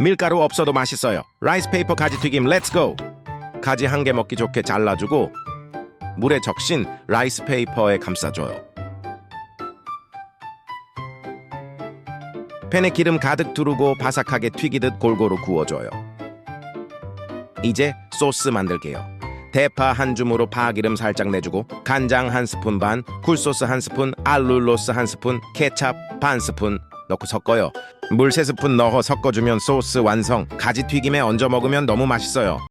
밀가루 없어도 맛있어요. 라이스페이퍼 가지튀김 렛츠고! 가지 한 개 먹기 좋게 잘라주고 물에 적신 라이스페이퍼에 감싸줘요. 팬에 기름 가득 두르고 바삭하게 튀기듯 골고루 구워줘요. 이제 소스 만들게요. 대파 한 줌으로 파기름 살짝 내주고 간장 한 스푼 반, 굴소스 한 스푼, 알룰로스 한 스푼, 케찹 반 스푼 넣고 섞어요. 물 3스푼 넣어 섞어주면 소스 완성. 가지 튀김에 얹어 먹으면 너무 맛있어요.